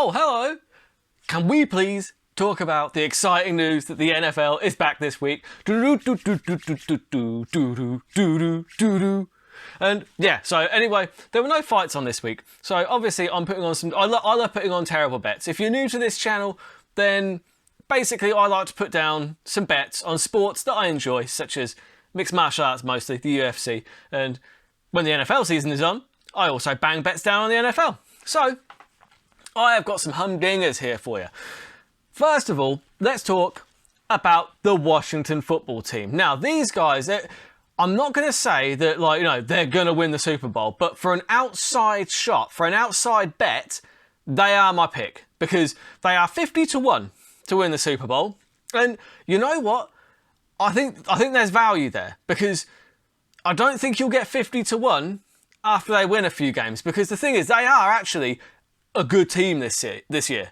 Oh, hello. Can we please talk about the exciting news that the NFL is back this week? And yeah, so anyway, there were no fights on this week. So obviously I'm putting on some, I love putting on terrible bets. If you're new to this channel, then basically I like to put down some bets on sports that I enjoy, such as mixed martial arts mostly, the UFC. And when the NFL season is on, I also bang bets down on the NFL. So I have got some humdingers here for you. First of all, let's talk about the Washington football team. Now, these guys, I'm not going to say that, they're going to win the Super Bowl, but for an outside shot, for an outside bet, they are my pick because they are 50-1 to win the Super Bowl. And you know what? I think there's value there because I don't think you'll get 50-1 after they win a few games, because the thing is, they are actually a good team this year,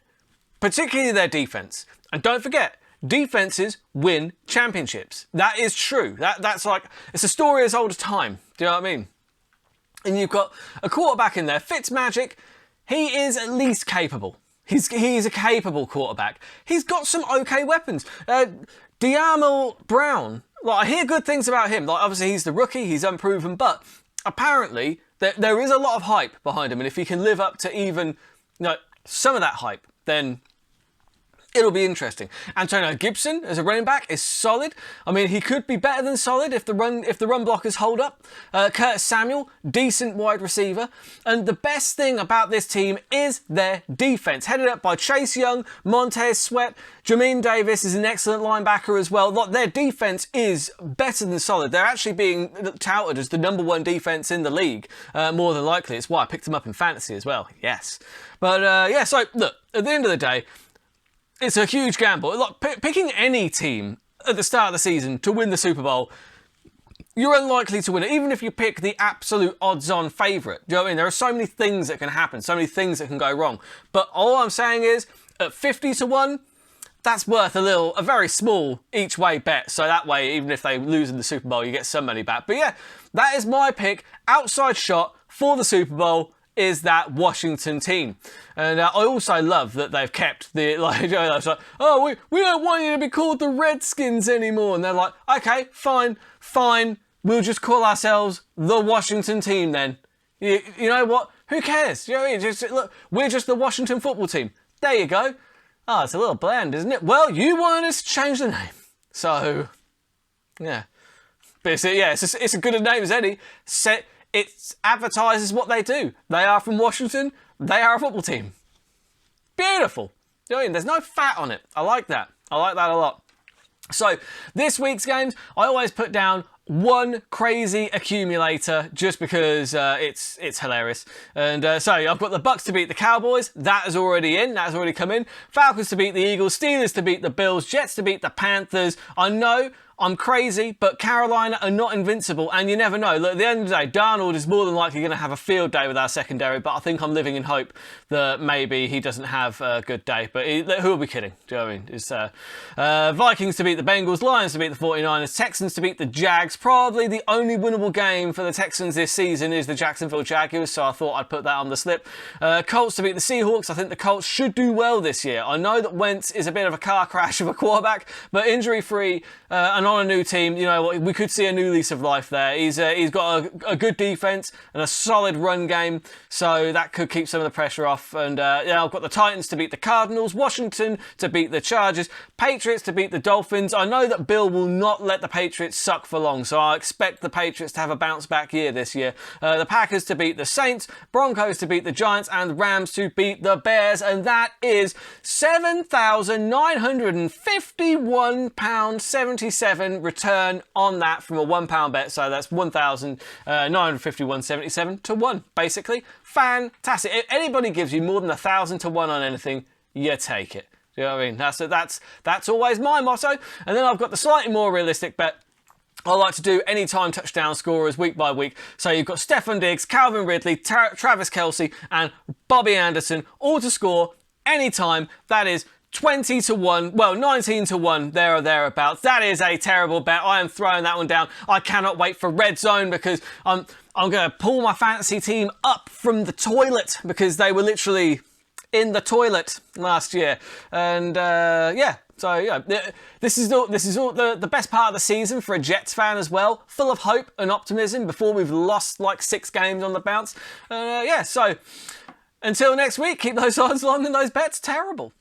particularly their defense. And don't forget, defenses win championships. That is true. That's like, it's a story as old as time. Do you know what I mean? And you've got a quarterback in there, Fitzmagic. He is at least capable. He's a capable quarterback. He's got some okay weapons. Diamel Brown, I hear good things about him. Obviously he's the rookie, he's unproven, but apparently there is a lot of hype behind him. And if he can live up to even some of that hype, then it'll be interesting. Antonio Gibson as a running back is solid. I mean, he could be better than solid if the run blockers hold up. Curtis Samuel, decent wide receiver. And the best thing about this team is their defense, headed up by Chase Young, Montez Sweat. Jamin Davis is an excellent linebacker as well. Their defense is better than solid. They're actually being touted as the #1 defense in the league, more than likely. It's why I picked them up in fantasy as well. Yes. But so look, at the end of the day, it's a huge gamble. Picking any team at the start of the season to win the Super Bowl, you're unlikely to win it, even if you pick the absolute odds-on favourite. Do you know what I mean? There are so many things that can happen, so many things that can go wrong. But all I'm saying is, at 50-1, that's worth a very small each-way bet. So that way, even if they lose in the Super Bowl, you get some money back. But yeah, that is my pick. Outside shot for the Super Bowl is that Washington team. And I also love that they've kept the, it's like, oh, we don't want you to be called the Redskins anymore. And they're like, okay, fine, we'll just call ourselves the Washington team then. You know what? Who cares? You know what I mean? Look, we're just the Washington football team. There you go. Oh, it's a little bland, isn't it? Well, you wanted us to change the name. So, yeah. But it's a good a name as any. It advertises what they do. They are from Washington. They are a football team. Beautiful. You know what I mean? There's no fat on it. I like that. I like that a lot. So this week's games, I always put down one crazy accumulator just because it's hilarious. And so I've got the Bucks to beat the Cowboys. That is already in. That has already come in. Falcons to beat the Eagles. Steelers to beat the Bills. Jets to beat the Panthers. I know I'm crazy, but Carolina are not invincible, and you never know. Look, at the end of the day, Darnold is more than likely going to have a field day with our secondary, but I think I'm living in hope that maybe he doesn't have a good day. But who are we kidding? Do you know what I mean? It's Vikings to beat the Bengals, Lions to beat the 49ers, Texans to beat the Jags. Probably the only winnable game for the Texans this season is the Jacksonville Jaguars, so I thought I'd put that on the slip. Colts to beat the Seahawks. I think the Colts should do well this year. I know that Wentz is a bit of a car crash of a quarterback, but injury-free and on a new team, you know, we could see a new lease of life there. He's got a good defense and a solid run game, so that could keep some of the pressure off. And I've got the Titans to beat the Cardinals, Washington to beat the Chargers, Patriots to beat the Dolphins. I know that Bill will not let the Patriots suck for long, so I expect the Patriots to have a bounce back year this year. The Packers to beat the Saints, Broncos to beat the Giants, and the Rams to beat the Bears. And that is £7,951.77 return on that from a £1 bet. So that's £1,951.77 to 1, basically. Fantastic. If anybody gives you more than 1,000 to 1 on anything, you take it. Do you know what I mean? That's always my motto. And then I've got the slightly more realistic bet. I like to do anytime touchdown scorers week by week. So you've got Stephon Diggs, Calvin Ridley, Travis Kelce, and Bobby Anderson, all to score anytime. That is 20-1, well, 19-1, there or thereabouts. That is a terrible bet. I am throwing that one down. I cannot wait for Red Zone because I'm going to pull my fantasy team up from the toilet because they were literally in the toilet last year. And yeah, so yeah, this is all the best part of the season for a Jets fan as well. Full of hope and optimism before we've lost like 6 games on the bounce. Yeah, so until next week, keep those odds long and those bets terrible.